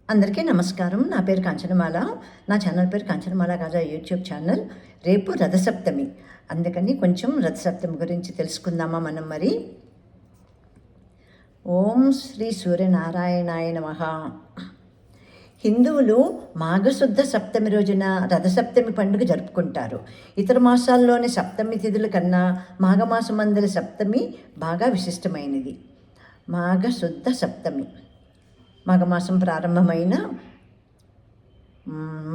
అందరికీ నమస్కారం. నా పేరు కాంచనమాల. నా ఛానల్ పేరు కాంచనమాల రాజా యూట్యూబ్ ఛానల్. రేపు రథసప్తమి, అందుకని కొంచెం రథసప్తమి గురించి తెలుసుకుందామా మనం. మరి ఓం శ్రీ సూర్యనారాయణాయ నమః. హిందువులు మాఘశుద్ధ సప్తమి రోజున రథసప్తమి పండుగ జరుపుకుంటారు. ఇతర మాసాల్లోని సప్తమి తిథుల కన్నా మాఘమాసమందలి సప్తమి బాగా విశిష్టమైనది. మాఘశుద్ధ సప్తమి మాఘమాసం ప్రారంభమైన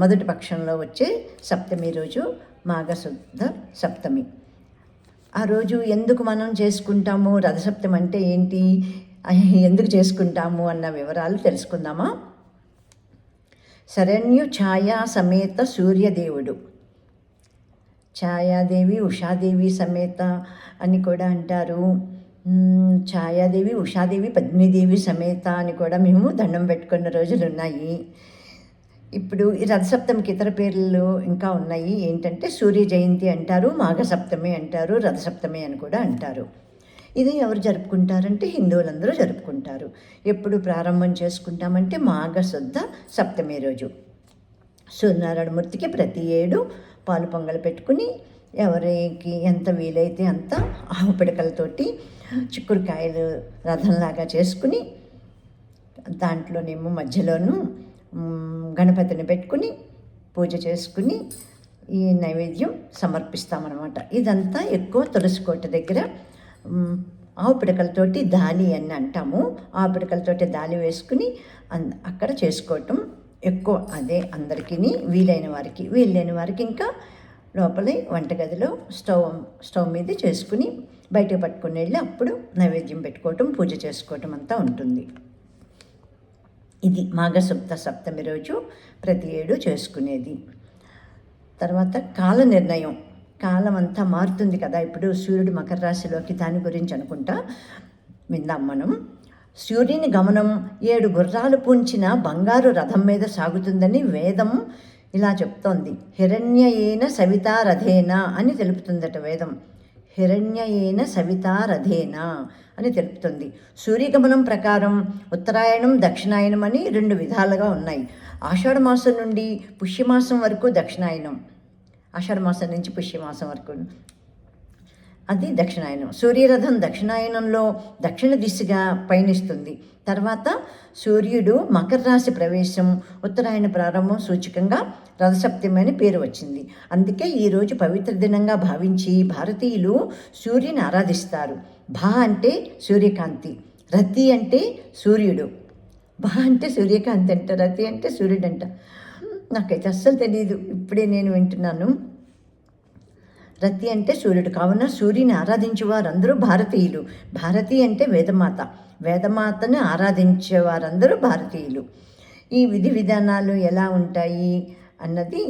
మొదటి పక్షంలో వచ్చే సప్తమి రోజు మాఘశుద్ధ సప్తమి. ఆ రోజు ఎందుకు మనం చేసుకుంటాము, రథసప్తమి అంటే ఏంటి, ఎందుకు చేసుకుంటాము అన్న వివరాలు తెలుసుకుందామా. శరణ్యు ఛాయా సమేత సూర్యదేవుడు, ఛాయాదేవి ఉషాదేవి సమేత అని కూడా అంటారు. ఛాయాదేవి ఉషాదేవి పద్మిదేవి సమేత అని కూడా మేము దండం పెట్టుకున్న రోజులు ఉన్నాయి. ఇప్పుడు ఈ రథసప్తమికి ఇతర పేర్లు ఇంకా ఉన్నాయి. ఏంటంటే సూర్య జయంతి అంటారు, మాఘసప్తమి అంటారు, రథసప్తమి అని కూడా అంటారు. ఇది ఎవరు జరుపుకుంటారంటే హిందువులందరూ జరుపుకుంటారు. ఎప్పుడు ప్రారంభం చేసుకుంటామంటే మాఘశుద్ధ సప్తమి రోజు. సూర్యనారాయణమూర్తికి ప్రతి ఏడు పాలు పొంగలు పెట్టుకుని ఎవరికి ఎంత వీలైతే అంత ఆవు పిడకలతోటి చిక్కుడుకాయలు రథంలాగా చేసుకుని దాంట్లోనేమో మధ్యలోనూ గణపతిని పెట్టుకుని పూజ చేసుకుని ఈ నైవేద్యం సమర్పిస్తామన్నమాట. ఇదంతా ఎక్కువ తులసికోట దగ్గర ఆవు పిడకలతోటి దాలి అని అంటాము. ఆవు పిడకలతోటి దాలి వేసుకుని అక్కడ చేసుకోవటం ఎక్కువ. అదే అందరికీ వీలైన వారికి ఇంకా లోపలి వంటగదిలో స్టవ్ మీద చేసుకుని బయటకు పట్టుకుని వెళ్ళి అప్పుడు నైవేద్యం పెట్టుకోవటం, పూజ చేసుకోవటం అంతా ఉంటుంది. ఇది మాఘశుద్ధ సప్తమి రోజు ప్రతి ఏడు చేసుకునేది. తర్వాత కాల నిర్ణయం, కాలం అంతా మారుతుంది కదా. ఇప్పుడు సూర్యుడు మకర రాశిలోకి, దాని గురించి అనుకుంటా విందాం మనం. సూర్యుని గమనం 7 గుర్రాలు పూంచిన బంగారు రథం మీద సాగుతుందని వేదం ఇలా చెప్తోంది. హిరణ్యయేన సవితారథేన అని తెలుపుతుందట వేదం. హిరణ్యయేన సవితారథేన అని తెలుపుతుంది. సూర్యగమనం ప్రకారం ఉత్తరాయణం దక్షిణాయనం అని 2 విధాలుగా ఉన్నాయి. ఆషాఢమాసం నుండి పుష్యమాసం వరకు దక్షిణాయనం, ఆషాఢమాసం నుంచి పుష్యమాసం వరకు అది దక్షిణాయనం. సూర్యరథం దక్షిణాయనంలో దక్షిణ దిశగా పయనిస్తుంది. తర్వాత సూర్యుడు మకర రాశి ప్రవేశం, ఉత్తరాయణ ప్రారంభం సూచకంగా రథసప్తమి అని పేరు వచ్చింది. అందుకే ఈరోజు పవిత్ర దినంగా భావించి భారతీయులు సూర్యుని ఆరాధిస్తారు. భా అంటే సూర్యకాంతి, రతి అంటే సూర్యుడు. భా అంటే సూర్యకాంతి అంట, రతి అంటే సూర్యుడు అంట. నాకైతే అస్సలు తెలియదు, ఇప్పుడే నేను వింటున్నాను. రతి అంటే సూర్యుడు. కావున సూర్యుని ఆరాధించే వారందరూ భారతీయులు. భారతి అంటే వేదమాత, వేదమాతను ఆరాధించే వారందరూ భారతీయులు. ఈ విధి విధానాలు ఎలా ఉంటాయి అన్నది,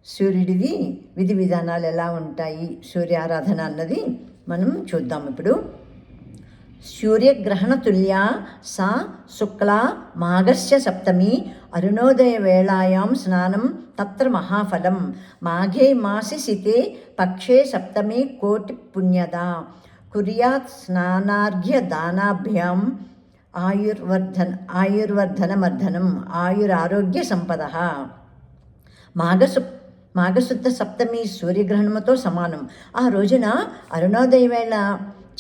సూర్యుడిది విధి విధానాలు ఎలా ఉంటాయి, సూర్య ఆరాధన అన్నది మనం చూద్దాం ఇప్పుడు. సూర్యగ్రహణ తుల్యా సా శుక్లా మాఘస్య సప్తమి అరుణోదయ వేళాయాం స్నానం తత్ర మహాఫలం మాఘే మాసి సితే పక్షే సప్తమి కోటి పుణ్యదా కుర్యాత్ స్నానార్ఘ్య దానాభ్యాం ఆయుర్వర్ధనమర్ధనం ఆయురారోగ్య సంపద. మాఘశుద్ధ సప్తమి సూర్యగ్రహణముతో సమానం. ఆ రోజున అరుణోదయ వేళ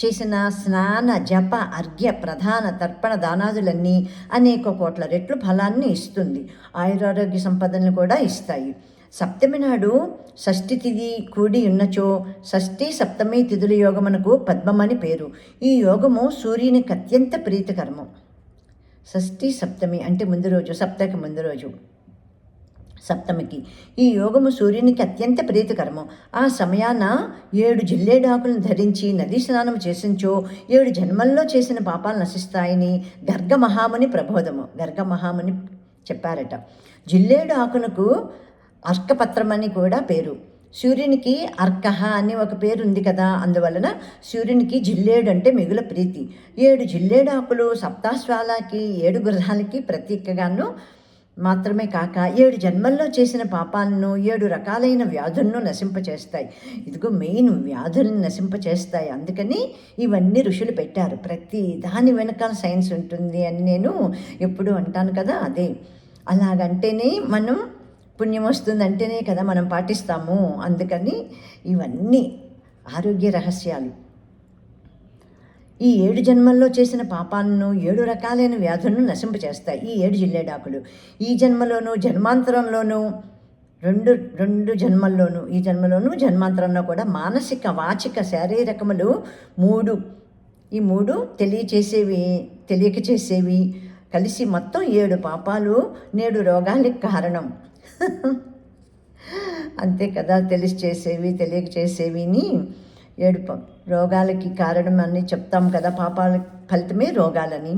చేసిన స్నాన జప అర్ఘ్య ప్రధాన తర్పణ దానాదులన్నీ అనేక కోట్ల రెట్లు ఫలాన్ని ఇస్తుంది. ఆయురారోగ్య సంపదలను కూడా ఇస్తాయి. సప్తమి నాడు షష్ఠి తిథి కూడి ఉన్నచో షష్ఠి సప్తమి తిథుల యోగమునకు పద్మమని పేరు. ఈ యోగము సూర్యునికి అత్యంత ప్రీతికరము. షష్ఠి సప్తమి అంటే ముందు రోజు, సప్తకి ముందు రోజు సప్తమికి. ఈ యోగము సూర్యునికి అత్యంత ప్రీతికరము. ఆ సమయాన 7 జిల్లేడాకులను ధరించి నదీ స్నానం చేసించో 7 జన్మల్లో చేసిన పాపాలు నశిస్తాయని గర్గమహాముని ప్రబోధము. గర్గమహాముని చెప్పారట. జిల్లేడు ఆకునకు అర్కపత్రం అని కూడా పేరు. సూర్యునికి అర్కహ అని ఒక పేరు ఉంది కదా, అందువలన సూర్యునికి జిల్లేడు అంటే మిగుల ప్రీతి. 7 జిల్లేడాకులు సప్తాశ్వాలకి 7 గుర్రాలకి ప్రతీకగాను మాత్రమే కాక 7 జన్మల్లో చేసిన పాపాలను 7 రకాలైన వ్యాధులను నశింపచేస్తాయి. ఇదిగో మెయిన్ వ్యాధులను నశింపచేస్తాయి. అందుకని ఇవన్నీ ఋషులు పెట్టారు. ప్రతి దాని వెనకాల సైన్స్ ఉంటుంది అని నేను ఎప్పుడూ అంటాను కదా, అదే. అలాగంటేనే మనం పుణ్యం వస్తుంది, అంటేనే కదా మనం పాటిస్తాము. అందుకని ఇవన్నీ ఆరోగ్య రహస్యాలు. ఈ 7 జన్మల్లో చేసిన పాపాలను 7 రకాలైన వ్యాధులను నశింపచేస్తాయి ఈ 7 జిల్లేడాకులు. ఈ జన్మలోనూ జన్మాంతరంలోనూ రెండు జన్మల్లోనూ, ఈ జన్మలోనూ జన్మాంతరంలో కూడా మానసిక వాచిక శారీరకములు 3, ఈ 3 తెలియక చేసేవి కలిసి మొత్తం 7 పాపాలు 7 రోగాలకు కారణం. అంతే కదా, తెలిసి చేసేవి తెలియక చేసేవిని 7 రోగాలకి కారణం అని చెప్తాం కదా. పాపాల ఫలితమే రోగాలని.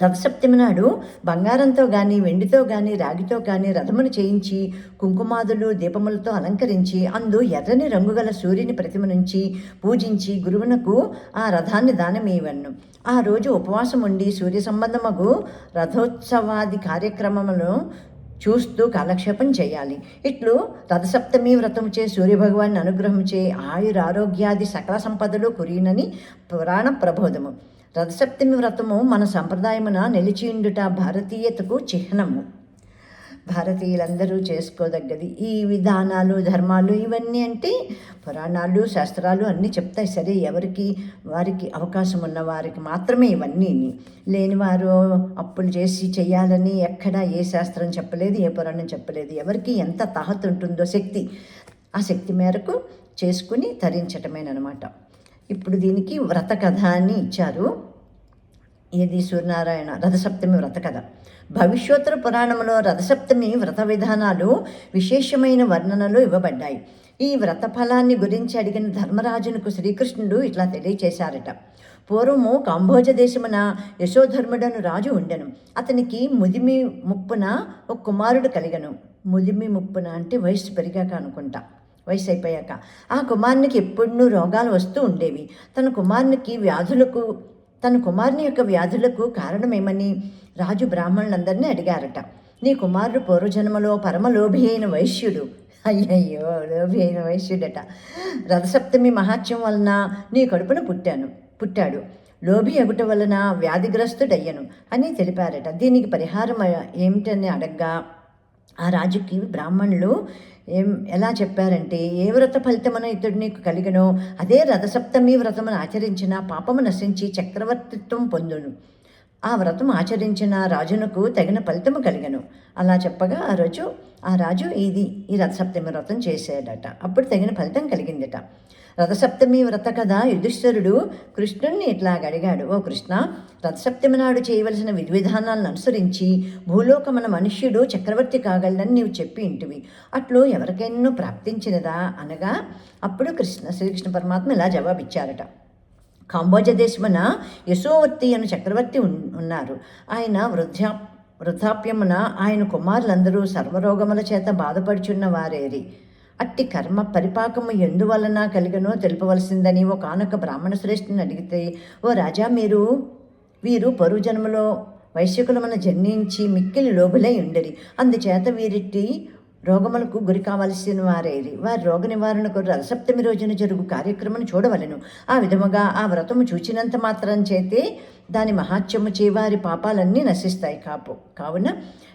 రథసప్తమి నాడు బంగారంతో కానీ వెండితో కానీ రాగితో కానీ రథమును చేయించి కుంకుమాదులు దీపములతో అలంకరించి అందు ఎర్రని రంగుగల సూర్యుని ప్రతిమ నుంచి పూజించి గురువునకు ఆ రథాన్ని దానమీయవన్ను. ఆ రోజు ఉపవాసం ఉండి సూర్య సంబంధమగు రథోత్సవాది కార్యక్రమములను చూస్తూ కాలక్షేపం చేయాలి. ఇట్లు రథసప్తమి వ్రతముచే సూర్యభగవాన్ని అనుగ్రహంచే ఆయురారోగ్యాది సకల సంపదలు కురీనని పురాణ ప్రబోధము. రథసప్తమి వ్రతము మన సంప్రదాయమున నిలిచియుండుట భారతీయతకు చిహ్నము. భారతీయులందరూ చేసుకోదగ్గది. ఈ విధానాలు ధర్మాలు ఇవన్నీ అంటే పురాణాలు శాస్త్రాలు అన్నీ చెప్తాయి. సరే, వారికి అవకాశం ఉన్న వారికి మాత్రమే ఇవన్నీ. లేనివారు అప్పులు చేసి చేయాలని ఎక్కడా ఏ శాస్త్రం చెప్పలేదు, ఏ పురాణం చెప్పలేదు. ఎవరికి ఎంత తాహతు ఉంటుందో శక్తి, ఆ శక్తి మేరకు చేసుకుని తరించటమేనమాట. ఇప్పుడు దీనికి వ్రత కథ అని ఇచ్చారు. ఇది సూర్యనారాయణ రథసప్తమి వ్రత కథ. భవిష్యోత్తర పురాణంలో రథసప్తమి వ్రత విధానాలు విశేషమైన వర్ణనలు ఇవ్వబడ్డాయి. ఈ వ్రత ఫలాన్ని గురించి అడిగిన ధర్మరాజునకు శ్రీకృష్ణుడు ఇట్లా తెలియచేశారట. పూర్వము కాంబోజ దేశమున యశోధర్ముడను రాజు ఉండెను. అతనికి ముదిమి ముప్పున ఒక కుమారుడు కలిగను. ముదిమి ముప్పున అంటే వయసు పెరిగాక అనుకుంటా, వయసు అయిపోయాక. ఆ కుమారునికి ఎప్పుడూ రోగాలు వస్తూ ఉండేవి. తన కుమారుని యొక్క వ్యాధులకు కారణమేమని రాజు బ్రాహ్మణులందరినీ అడిగారట. నీ కుమారుడు పూర్వజన్మలో పరమలోభి అయిన వైశ్యుడు. అయ్యయ్యో, లోభి అయిన వైశ్యుడట. రథసప్తమి మహాత్యం వలన నీ కడుపున పుట్టాడు. లోభి అగుట వలన వ్యాధిగ్రస్తుడయ్యను అని తెలిపారట. దీనికి పరిహారం ఏమిటని అడగ్గా ఆ రాజుకి బ్రాహ్మణులు ఎలా చెప్పారంటే, ఏ వ్రత ఫలితమున ఇతడు నీకు కలిగనో అదే రథసప్తమి వ్రతమును ఆచరించిన పాపము నశించి చక్రవర్తిత్వం పొందును. ఆ వ్రతం ఆచరించిన రాజునకు తగిన ఫలితము కలిగను. అలా చెప్పగా ఆ రాజు ఈ రథసప్తమి వ్రతం చేశాడట. అప్పుడు తగిన ఫలితం కలిగిందట. రథసప్తమి వ్రత కథ యుధిష్ఠిరుడు కృష్ణుణ్ణి ఇట్లా అడిగాడు. ఓ కృష్ణ, రథసప్తమి నాడు చేయవలసిన విధి విధానాలను అనుసరించి భూలోకమున మనుష్యుడు చక్రవర్తి కాగలడని నీవు చెప్పి ఇంటివి. అట్లు ఎవరికైనా ప్రాప్తించినదా అనగా అప్పుడు శ్రీకృష్ణ పరమాత్మ ఇలా జవాబిచ్చారట. కాంబోజ దేశమున యశోవర్తి అను చక్రవర్తి ఉన్నారు. ఆయన వృద్ధాప్యమున ఆయన కుమారులందరూ సర్వరోగముల చేత బాధపడుచున్న వారేరి. అట్టి కర్మ పరిపాకము ఎందువలన కలిగనో తెలుపవలసిందని ఒకనొక బ్రాహ్మణ శ్రేష్ఠుని అడిగితే, ఓ రాజా, వీరు పూర్వజన్మలో వైశ్యకులమున జన్మించి మిక్కిలి లోబులై ఉండరి. అందుచేత వీరిటి రోగములకు గురి కావలసిన వారేరి. వారి రోగ నివారణకు రథసప్తమి రోజున జరుగు కార్యక్రమం చూడవలెను. ఆ విధముగా ఆ వ్రతము చూచినంత మాత్రం చేతే దాని మహాత్యము చే వారి పాపాలన్నీ నశిస్తాయి. కావున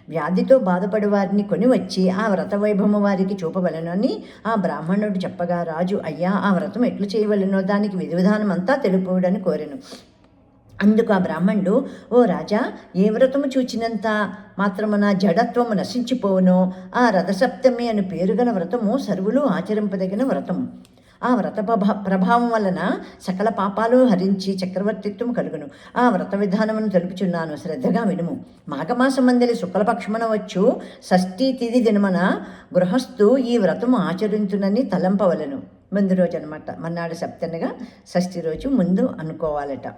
వ్యాధితో బాధపడి వారిని కొని వచ్చి ఆ వ్రత వైభవము వారికి చూపవలెను అని ఆ బ్రాహ్మణుడు చెప్పగా రాజు, అయ్యా, ఆ వ్రతం ఎట్లు చేయవలెనో దానికి విధి విధానం అంతా తెలుపుడని కోరెను. అందుకు ఆ బ్రాహ్మణుడు, ఓ రాజా, ఏ వ్రతము చూచినంత మాత్రమున జడత్వము నశించిపోవునో ఆ రథసప్తమి అని పేరుగల వ్రతము సర్వులు ఆచరింపదగిన వ్రతము. ఆ వ్రత ప్రభావం వలన సకల పాపాలు హరించి చక్రవర్తిత్వం కలుగును. ఆ వ్రత విధానమును తెలుపుచున్నాను, శ్రద్ధగా వినుము. మాఘమాసమందలి శుక్లపక్షమున వచ్చు షష్ఠీ తిథి దినమున గృహస్థు ఈ వ్రతము ఆచరించునని తలంపవలను. ముందు రోజు అనమాట, మన్నాడు సప్తమిగా షష్ఠి రోజు ముందు అనుకోవాలట.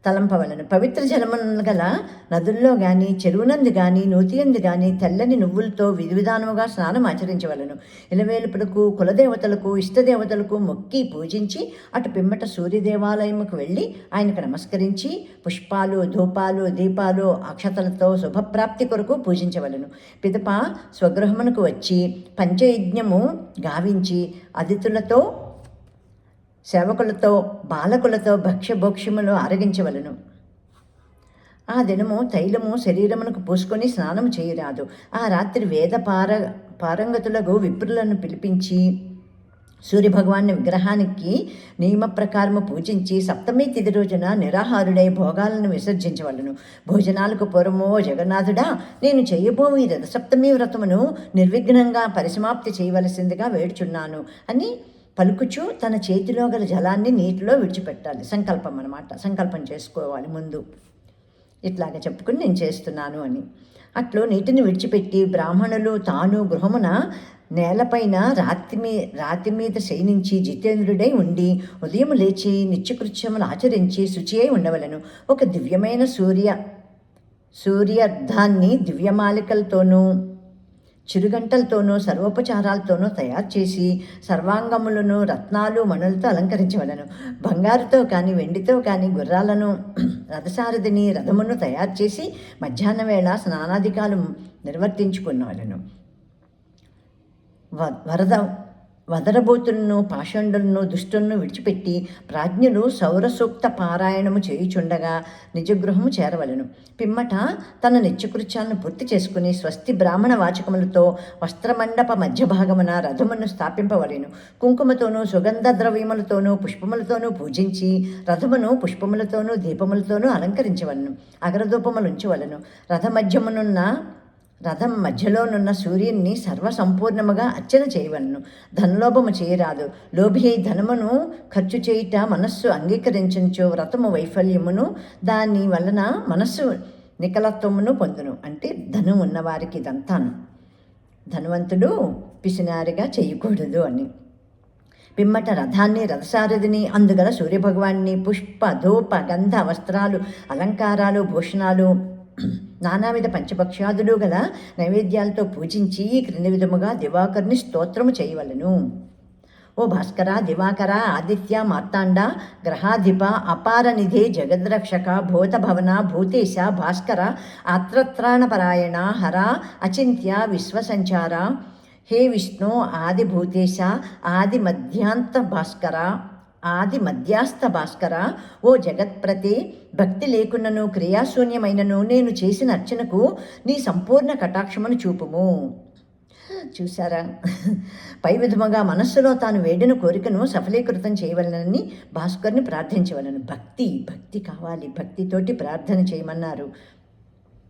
తలంపవలను. పవిత్ర జలమున గల నదుల్లో గాని చెరువునందు గాని నూతియందు గాని తెల్లని నువ్వులతో విధివిధానముగా స్నానం ఆచరించవలను. ఇలవేలుపులకు కులదేవతలకు ఇష్టదేవతలకు మొక్కి పూజించి అటు పిమ్మట సూర్యదేవాలయముకు వెళ్ళి ఆయనకు నమస్కరించి పుష్పాలు ధూపాలు దీపాలు అక్షతలతో శుభప్రాప్తి కొరకు పూజించవలను. పిదప స్వగృహమునకు వచ్చి పంచయజ్ఞము గావించి అతిథులతో సేవకులతో బాలకులతో భక్ష్యభోక్ష్యములు ఆరగించవలను. ఆ దినము తైలము శరీరమునకు పూసుకొని స్నానము చేయరాదు. ఆ రాత్రి పారంగతులకు విప్రులను పిలిపించి సూర్యభగవాన్ని విగ్రహానికి నియమ ప్రకారము పూజించి సప్తమి తిథి రోజున నిరాహారుడై భోగాలను విసర్జించవలను. భోజనాలకు పూర్వమో జగన్నాథుడా, నేను చేయబోవు ఈ రథసప్తమి వ్రతమును నిర్విఘ్నంగా పరిసమాప్తి చేయవలసిందిగా వేడుచున్నాను అని పలుకుచూ తన చేతిలో గల జలాన్ని నీటిలో విడిచిపెట్టాలి. సంకల్పం అన్నమాట. సంకల్పం చేసుకోవాలి ముందు. ఇట్లాగ చెప్పుకుని నేను చేస్తున్నాను అని. అట్లు నీటిని విడిచిపెట్టి బ్రాహ్మణులు తాను గృహమున నేలపైన రాతి మీద శయనించి జితేంద్రుడై ఉండి ఉదయం లేచి నిత్యకృత్యములు ఆచరించి శుచి అయి ఉండవలను. ఒక దివ్యమైన సూర్యార్థాన్ని దివ్యమాలికలతోనూ చిరుగంటలతోనూ సర్వోపచారాలతోనూ తయారు చేసి సర్వాంగములను రత్నాలు మణులతో అలంకరించవలను. బంగారుతో కానీ వెండితో కానీ గుర్రాలను రథసారథిని రథమును తయారు చేసి మధ్యాహ్న వేళ స్నానాధికాలు నిర్వర్తించుకున్నవలను. వదరబోతులను పాషండులను దుష్టులను విడిచిపెట్టి ప్రాజ్ఞులు సౌరసూక్త పారాయణము చేయుచుండగా నిజగృహము చేరవలను. పిమ్మట తన నిత్యకృత్యాలను పూర్తి చేసుకుని స్వస్తి బ్రాహ్మణ వాచకములతో వస్త్రమండప మధ్య భాగమున రథమును స్థాపింపవలెను. కుంకుమతోనూ సుగంధ ద్రవ్యములతోనూ పుష్పములతోనూ పూజించి రథమును పుష్పములతోనూ దీపములతోనూ అలంకరించవలను. అగ్రధూపములు ఉంచవలను. రథం మధ్యలోనున్న సూర్యుని సర్వసంపూర్ణముగా అర్చన చేయవలను. ధనలోభము చేయరాదు. లోభి అయి ధనమును ఖర్చు చేయుట మనస్సు అంగీకరించు వ్రతము వైఫల్యమును దాని వలన మనస్సు నికలత్వమును పొందును. అంటే ధనం ఉన్నవారికి ఇదంతాను. ధనవంతుడు పిసినారిగా చేయకూడదు అని. పిమ్మట రథాన్ని రథసారథిని అందుగల సూర్యభగవాన్ని పుష్ప ధూప గంధ వస్త్రాలు అలంకారాలు భూషణాలు నానావిధ పంచభక్ష్యాదులు గల నైవేద్యాలతో పూజించి క్రింది విధముగా దివాకరుని స్తోత్రము చేయవలను. ఓ భాస్కర, దివాకర, ఆదిత్య, మార్తాండ, గ్రహాధిప, అపారనిధే, జగద్రక్షక, భూతభవన, భూతేశ, భాస్కర, ఆత్రత్రాణపరాయణ, హర, అచింత్య, విశ్వసంచార, హే విష్ణు, ఆది భూతేశ, ఆది మధ్యాంత భాస్కర, ఆది మధ్యాస్థ భాస్కర, ఓ జగత్ప్రతి, భక్తి లేకున్నను క్రియాశూన్యమైనను నేను చేసిన అర్చనకు నీ సంపూర్ణ కటాక్షమును చూపుము. చూసారా? పై విధముగా మనస్సులో తాను వేడిన కోరికను సఫలీకృతం చేయవలనని భాస్కర్ని ప్రార్థించవలను. భక్తి కావాలి. భక్తితోటి ప్రార్థన చేయమన్నారు.